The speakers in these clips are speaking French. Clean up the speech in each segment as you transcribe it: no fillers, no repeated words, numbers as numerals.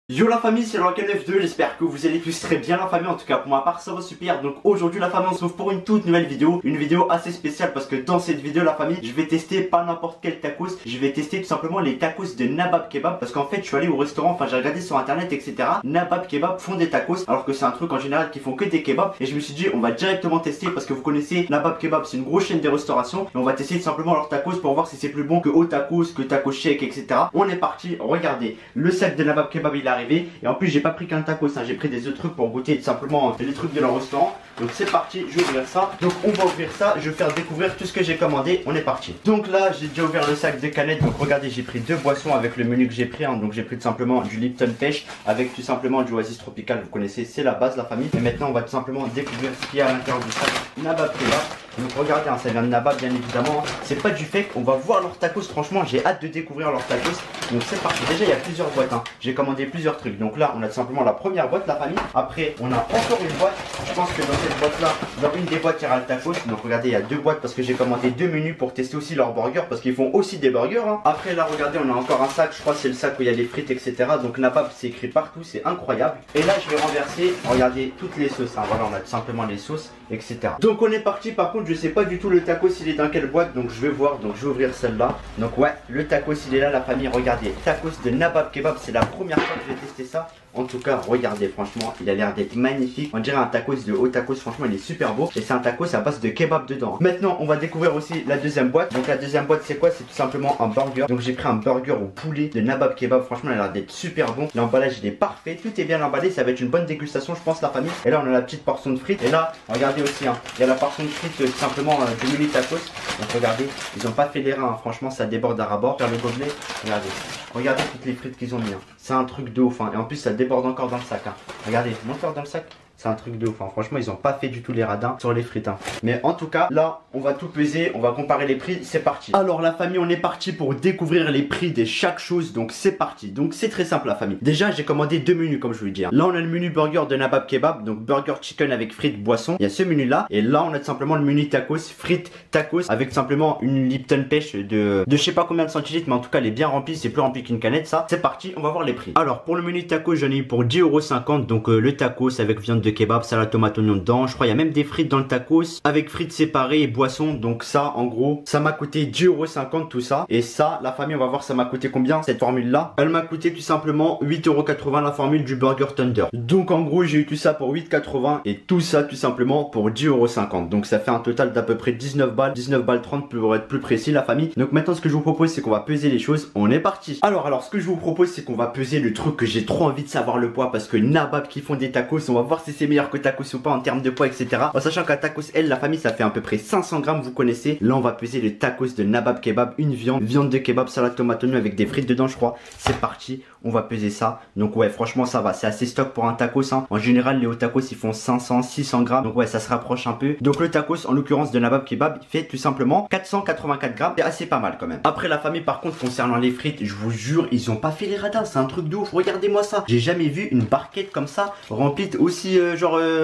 Yo la famille, c'est LockNF2, j'espère que vous allez tous très bien la famille, en tout cas pour ma part ça va super. Donc aujourd'hui la famille on se retrouve pour une toute nouvelle vidéo, une vidéo assez spéciale parce que dans cette vidéo la famille je vais tester pas n'importe quel tacos, je vais tester tout simplement les tacos de Nabab Kebab. Parce qu'en fait je suis allé au restaurant, enfin j'ai regardé sur internet etc. Nabab Kebab font des tacos alors que c'est un truc en général qui font que des kebabs. Et je me suis dit on va directement tester parce que vous connaissez Nabab Kebab, c'est une grosse chaîne de restauration. Et on va tester tout simplement leurs tacos pour voir si c'est plus bon que Au Tacos, que Tacos Shake etc. On est parti, regardez, le sac de Nabab Kebab il est arrivé. Et en plus j'ai pas pris qu'un tacos, hein, j'ai pris des autres trucs pour goûter tout simplement les trucs de leur restaurant. Donc c'est parti, je vais ouvrir ça. Donc on va ouvrir ça, je vais faire découvrir tout ce que j'ai commandé, on est parti. Donc là j'ai déjà ouvert le sac de canettes. Donc regardez, j'ai pris deux boissons avec le menu que j'ai pris, hein. Donc j'ai pris tout simplement du Lipton Pêche avec tout simplement du Oasis Tropical. Vous connaissez, c'est la base la famille. Et maintenant on va tout simplement découvrir ce qu'il y a à l'intérieur du sac Nabab Kebab. Donc regardez, hein, ça vient de Nabab bien évidemment, hein. C'est pas du fake, on va voir leurs tacos. Franchement j'ai hâte de découvrir leurs tacos. Donc c'est parti, déjà il y a plusieurs boîtes, hein. J'ai commandé plusieurs trucs. Donc là on a tout simplement la première boîte la famille. Après on a encore une boîte. Je pense que dans cette boîte là, dans une des boîtes il y aura le tacos. Donc regardez, il y a deux boîtes parce que j'ai commandé deux menus pour tester aussi leurs burgers. Parce qu'ils font aussi des burgers, hein. Après là regardez, on a encore un sac, je crois que c'est le sac où il y a les frites etc. Donc Nabab c'est écrit partout, c'est incroyable. Et là je vais renverser, regardez toutes les sauces, hein. Voilà, on a tout simplement les sauces etc. Donc on est parti. Par contre je sais pas du tout le tacos il est dans quelle boîte, donc je vais voir. Donc je vais ouvrir celle-là. Donc ouais, le tacos il est là la famille. Regardez, tacos de Nabab Kebab, c'est la première fois que je vais tester ça. En tout cas regardez, franchement il a l'air d'être magnifique. On dirait un tacos de Au Tacos, franchement il est super beau. Et c'est un tacos à base de kebab dedans. Maintenant on va découvrir aussi la deuxième boîte. Donc la deuxième boîte c'est quoi? C'est tout simplement un burger. Donc j'ai pris un burger au poulet de Nabab Kebab. Franchement il a l'air d'être super bon. L'emballage il est parfait, tout est bien emballé. Ça va être une bonne dégustation je pense la famille. Et là on a la petite portion de frites. Et là regardez aussi, hein, il y a la portion de frites tout simplement du menu tacos. Donc regardez, ils ont pas fait les reins, hein. Franchement ça déborde à rabord. Faire le gobelet, regardez toutes les frites qu'ils ont mis, hein. C'est un truc de ouf, hein. Et en plus ça déborde encore dans le sac, hein. Regardez, monte-leur dans le sac. C'est un truc de ouf, hein. Franchement ils ont pas fait du tout les radins sur les frites, hein. Mais en tout cas là on va tout peser, on va comparer les prix, c'est parti. Alors la famille on est parti pour découvrir les prix de chaque chose. Donc c'est parti. Donc c'est très simple la famille. Déjà j'ai commandé deux menus comme je vous le dis, hein. Là on a le menu burger de Nabab Kebab. Donc burger chicken avec frites, boisson. Il y a ce menu là. Et là on a tout simplement le menu tacos, frites, tacos avec simplement une Lipton Pêche de je sais pas combien de centilitres. Mais en tout cas elle est bien remplie, c'est plus rempli qu'une canette ça. C'est parti, on va voir les prix. Alors pour le menu tacos j'en ai eu pour 10,50 €. Donc le tacos avec viande de kebab, salade tomate oignon dedans. Je crois il y a même des frites dans le tacos avec frites séparées et boissons. Donc ça en gros ça m'a coûté 10,50 € tout ça. Et ça la famille on va voir ça m'a coûté combien cette formule là. Elle m'a coûté tout simplement 8,80 € la formule du Burger Thunder. Donc en gros j'ai eu tout ça pour 8,80 € et tout ça tout simplement pour 10,50 €. Donc ça fait un total d'à peu près 19 balles 30 pour être plus précis la famille. Donc maintenant ce que je vous propose c'est qu'on va peser les choses. On est parti. Alors ce que je vous propose c'est qu'on va peser le truc que j'ai trop envie de savoir le poids. Parce que Nabab qui font des tacos, on va voir si c'est meilleur que tacos ou pas en termes de poids etc. En sachant qu'à tacos elle la famille ça fait à peu près 500 grammes, vous connaissez. Là on va peser le tacos de Nabab Kebab, une viande de kebab, salade tomate oignon avec des frites dedans je crois. C'est parti, on va peser ça. Donc ouais franchement ça va, c'est assez stock pour un tacos, hein. En général les hauts tacos ils font 500-600 grammes. Donc ouais ça se rapproche un peu. Donc le tacos en l'occurrence de Nabab Kebab il fait tout simplement 484 grammes. C'est assez pas mal quand même. Après la famille par contre concernant les frites, je vous jure ils ont pas fait les radins, c'est un truc de ouf. Regardez-moi ça, j'ai jamais vu une barquette comme ça remplie aussi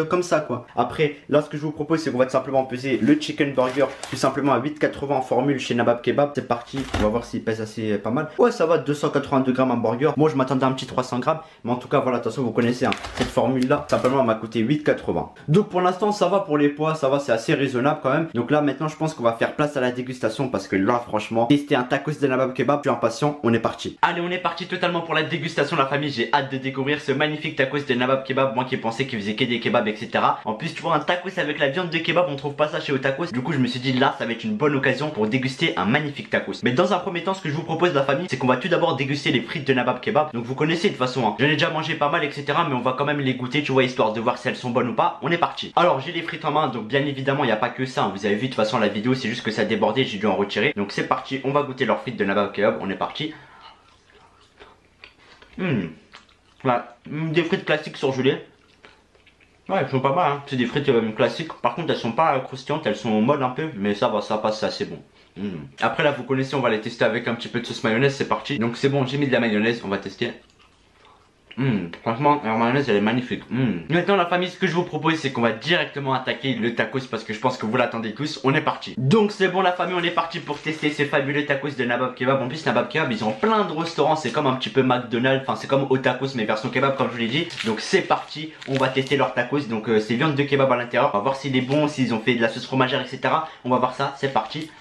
comme ça quoi. Après là ce que je vous propose c'est qu'on va tout simplement peser le chicken burger tout simplement à 8,80 € en formule chez Nabab Kebab. C'est parti, on va voir s'il pèse assez pas mal. Ouais ça va, 282 grammes en burger. Moi je m'attendais à un petit 300 grammes. Mais en tout cas voilà, attention vous connaissez, hein, cette formule là simplement m'a coûté 8,80 €. Donc pour l'instant ça va pour les poids, ça va, c'est assez raisonnable quand même. Donc là maintenant je pense qu'on va faire place à la dégustation. Parce que là franchement tester un tacos de Nabab Kebab, je suis impatient, on est parti. Allez on est parti totalement pour la dégustation la famille. J'ai hâte de découvrir ce magnifique tacos de Nabab Kebab. Moi qui pensais qu'il faisait que des kebabs etc. En plus tu vois un tacos avec la viande de kebab, on trouve pas ça chez Au Tacos. Du coup je me suis dit là ça va être une bonne occasion pour déguster un magnifique tacos. Mais dans un premier temps ce que je vous propose la famille c'est qu'on va tout d'abord déguster les frites de Nabab Kebab. Donc vous connaissez de toute façon, hein. J'en ai déjà mangé pas mal etc. Mais on va quand même les goûter tu vois, histoire de voir si elles sont bonnes ou pas. On est parti. Alors j'ai les frites en main. Donc bien évidemment il n'y a pas que ça, hein. Vous avez vu de toute façon la vidéo, c'est juste que ça débordait, j'ai dû en retirer. Donc c'est parti, on va goûter leurs frites de Nabab Kebab. On est parti. Voilà, des frites classiques surgelées. Ouais, elles sont pas mal, hein. C'est des frites classiques. Par contre, elles sont pas croustillantes, elles sont molles un peu. Mais ça va, ça passe, c'est assez bon. Après, là, vous connaissez, on va les tester avec un petit peu de sauce mayonnaise. C'est parti. Donc, c'est bon, j'ai mis de la mayonnaise. On va tester. Franchement, la mayonnaise elle est magnifique. Maintenant la famille, ce que je vous propose c'est qu'on va directement attaquer le tacos parce que je pense que vous l'attendez tous. On est parti. Donc c'est bon la famille, on est parti pour tester ces fabuleux tacos de Nabab Kebab. En plus Nabab Kebab ils ont plein de restaurants, c'est comme un petit peu McDonald's, enfin c'est comme au tacos mais version kebab comme je vous l'ai dit. Donc c'est parti, on va tester leur tacos. Donc c'est viande de kebab à l'intérieur. On va voir s'il est bon, s'ils ont fait de la sauce fromagère etc. On va voir ça, c'est parti.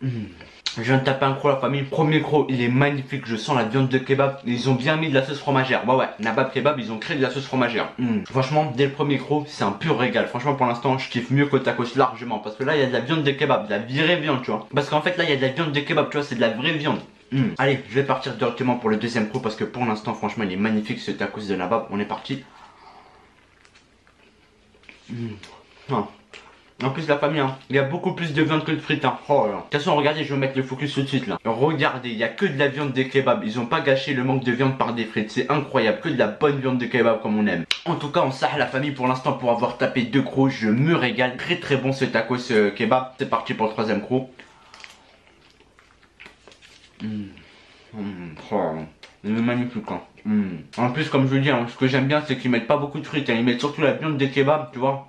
Je viens de taper un croc la famille, premier croc il est magnifique, je sens la viande de kebab, ils ont bien mis de la sauce fromagère, ouais Nabab Kebab ils ont créé de la sauce fromagère. Franchement dès le premier croc c'est un pur régal, franchement pour l'instant je kiffe mieux qu'au tacos largement, parce que là il y a de la viande de kebab, de la vraie viande tu vois, parce qu'en fait là il y a de la viande de kebab tu vois, c'est de la vraie viande. Allez je vais partir directement pour le deuxième croc parce que pour l'instant franchement il est magnifique ce tacos de Nabab, on est parti. En plus la famille, il y a beaucoup plus de viande que de frites. Oh là. De toute façon regardez, je vais mettre le focus tout de suite là. Regardez, il n'y a que de la viande de kebab. Ils n'ont pas gâché le manque de viande par des frites. C'est incroyable, que de la bonne viande de kebab comme on aime. En tout cas on sah la famille pour l'instant pour avoir tapé 2 crocs. Je me régale, très très bon ce tacos kebab. C'est parti pour le troisième croc. Il est magnifique hein. En plus comme je vous dis ce que j'aime bien c'est qu'ils mettent pas beaucoup de frites, ils mettent surtout la viande des kebabs tu vois.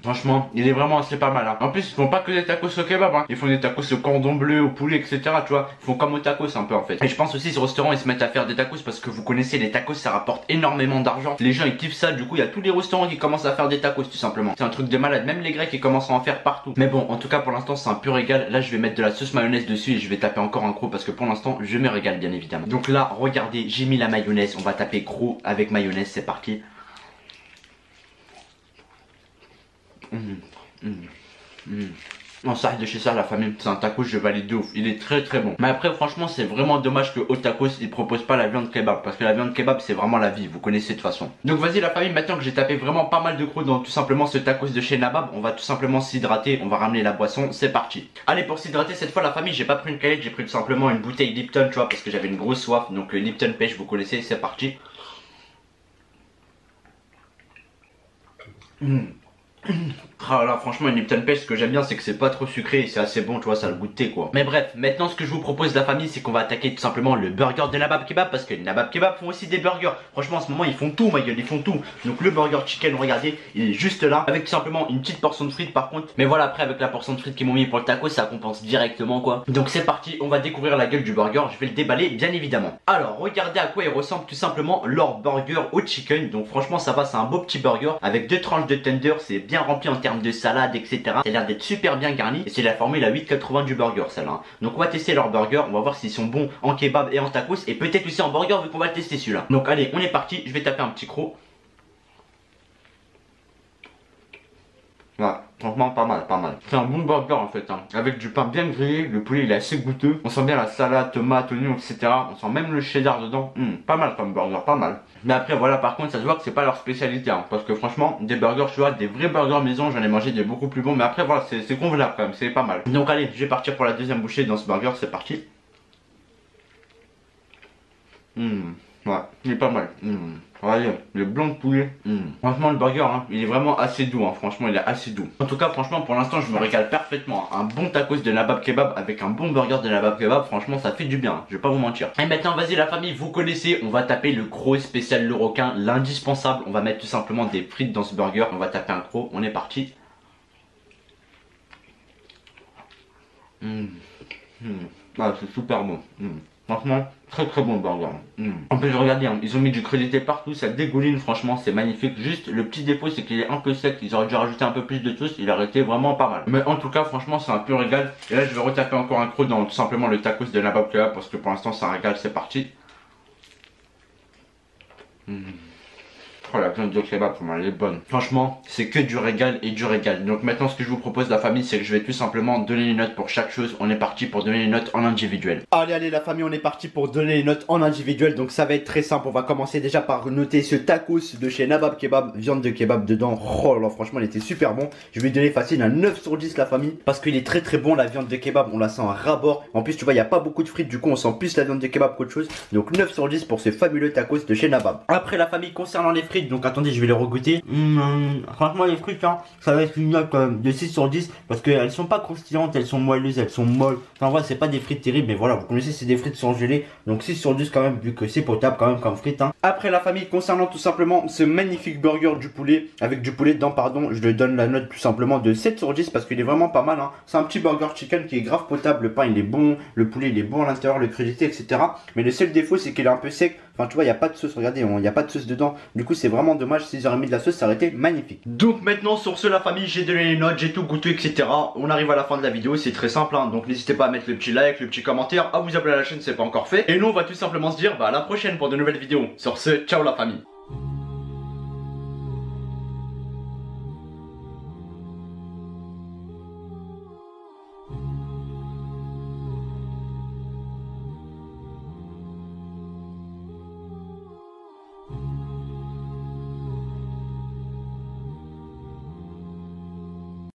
Franchement il est vraiment assez pas mal hein. En plus ils font pas que des tacos au kebab hein. Ils font des tacos au cordon bleu, au poulet etc tu vois. Ils font comme au tacos un peu en fait. Et je pense aussi ce restaurant ils se mettent à faire des tacos parce que vous connaissez les tacos ça rapporte énormément d'argent. Les gens ils kiffent ça, du coup il y a tous les restaurants qui commencent à faire des tacos tout simplement. C'est un truc de malade, même les Grecs ils commencent à en faire partout. Mais bon en tout cas pour l'instant c'est un pur régal. Là je vais mettre de la sauce mayonnaise dessus et je vais taper encore un croc parce que pour l'instant je me régale bien évidemment. Donc là regardez j'ai mis la mayonnaise, on va taper croc avec mayonnaise, c'est parti. On s'arrête de chez ça la famille, c'est un tacos je valide de ouf, il est très très bon. Mais après franchement c'est vraiment dommage que au tacos ils proposent pas la viande kebab, parce que la viande kebab c'est vraiment la vie, vous connaissez de toute façon. Donc vas-y la famille, maintenant que j'ai tapé vraiment pas mal de crocs dans tout simplement ce tacos de chez Nabab, on va tout simplement s'hydrater, on va ramener la boisson, c'est parti. Allez pour s'hydrater cette fois la famille, j'ai pas pris une canette, j'ai pris tout simplement une bouteille Lipton tu vois, parce que j'avais une grosse soif, donc le Lipton pêche vous connaissez, c'est parti. Ah là franchement une Lipton pêche, ce que j'aime bien c'est que c'est pas trop sucré et c'est assez bon tu vois, ça a le goût de thé quoi. Mais bref, maintenant ce que je vous propose la famille c'est qu'on va attaquer tout simplement le burger de Nabab Kebab, parce que Nabab Kebab font aussi des burgers. Franchement en ce moment ils font tout ma gueule, ils font tout. Donc le burger chicken regardez il est juste là, avec tout simplement une petite portion de frites par contre. Mais voilà après avec la portion de frites qu'ils m'ont mis pour le taco ça compense directement quoi. Donc c'est parti, on va découvrir la gueule du burger, je vais le déballer bien évidemment. Alors regardez à quoi il ressemble tout simplement leur burger au chicken. Donc franchement ça va, c'est un beau petit burger avec 2 tranches de tender, c'est bien rempli en termes de salade etc. Ça a l'air d'être super bien garni et c'est la formule à 8,80 du burger celle-là hein. Donc on va tester leur burger, on va voir s'ils sont bons en kebab et en tacos et peut-être aussi en burger vu qu'on va le tester celui-là. Donc allez on est parti, je vais taper un petit croc. Ouais, franchement pas mal, pas mal. C'est un bon burger en fait hein. Avec du pain bien grillé, le poulet il est assez goûteux. On sent bien la salade, tomate, oignon etc. On sent même le cheddar dedans. Pas mal comme burger, pas mal. Mais après voilà par contre ça se voit que c'est pas leur spécialité hein. Parce que franchement des burgers tu vois, des vrais burgers maison j'en ai mangé des beaucoup plus bons. Mais après voilà c'est convenable quand même, c'est pas mal. Donc allez je vais partir pour la deuxième bouchée dans ce burger, c'est parti. Ouais, il est pas mal. Regardez, le blanc de poulet. Franchement, le burger, hein, il est vraiment assez doux. Hein. Franchement, il est assez doux. En tout cas, franchement, pour l'instant, je me régale parfaitement. Un bon tacos de Nabab Kebab avec un bon burger de Nabab Kebab, franchement, ça fait du bien. Hein. Je vais pas vous mentir. Et maintenant, vas-y, la famille, vous connaissez. On va taper le croc spécial le requin, l'indispensable. On va mettre tout simplement des frites dans ce burger. On va taper un croc. On est parti. Ah, c'est super bon. Franchement, très très bon burger. En plus, regardez, hein, ils ont mis du crudité partout, ça dégouline, franchement, c'est magnifique. Juste, le petit défaut, c'est qu'il est un peu sec. Ils auraient dû rajouter un peu plus de sauce, il aurait été vraiment pas mal. Mais en tout cas, franchement, c'est un pur régal. Et là, je vais retaper encore un croc dans tout simplement le tacos de Nabab Kebab parce que pour l'instant, c'est un régal, c'est parti. Oh la viande de kebab, elle est bonne. Franchement, c'est que du régal et du régal. Donc maintenant, ce que je vous propose, la famille, c'est que je vais tout simplement donner les notes pour chaque chose. On est parti pour donner les notes en individuel. Allez, la famille, on est parti pour donner les notes en individuel. Donc ça va être très simple. On va commencer déjà par noter ce tacos de chez Nabab Kebab. Viande de kebab dedans. Oh là, franchement, il était super bon. Je vais lui donner facile un 9 sur 10, la famille. Parce qu'il est très très bon, la viande de kebab. On la sent à ras-bord. En plus, tu vois, il n'y a pas beaucoup de frites. Du coup, on sent plus la viande de kebab qu'autre chose. Donc 9 sur 10 pour ce fabuleux tacos de chez Nabab. Après, la famille, concernant les frites, frites, donc attendez, je vais les regoûter. Franchement, les frites, hein, ça va être une note de 6 sur 10 parce qu'elles sont pas croustillantes, elles sont moelleuses, elles sont molles. Enfin, en vrai, c'est pas des frites terribles, mais voilà, vous connaissez, c'est des frites surgelées. Donc 6 sur 10 quand même, vu que c'est potable quand même comme frites. Hein. Après, la famille, concernant tout simplement ce magnifique burger du poulet, avec du poulet dedans, pardon, je lui donne la note tout simplement de 7 sur 10 parce qu'il est vraiment pas mal. Hein. C'est un petit burger chicken qui est grave potable, le pain il est bon, le poulet il est bon à l'intérieur, le crudité, etc. Mais le seul défaut, c'est qu'il est un peu sec. Enfin, tu vois, il n'y a pas de sauce, regardez, il n'y a pas de sauce dedans. Du coup, c'est vraiment dommage. Si j'aurais mis de la sauce, ça aurait été magnifique. Donc maintenant, sur ce, la famille, j'ai donné les notes, j'ai tout goûté, etc. On arrive à la fin de la vidéo, c'est très simple. Hein. Donc n'hésitez pas à mettre le petit like, le petit commentaire, à vous abonner à la chaîne, c'est pas encore fait. Et nous, on va tout simplement se dire, bah à la prochaine pour de nouvelles vidéos. Sur ce, ciao la famille.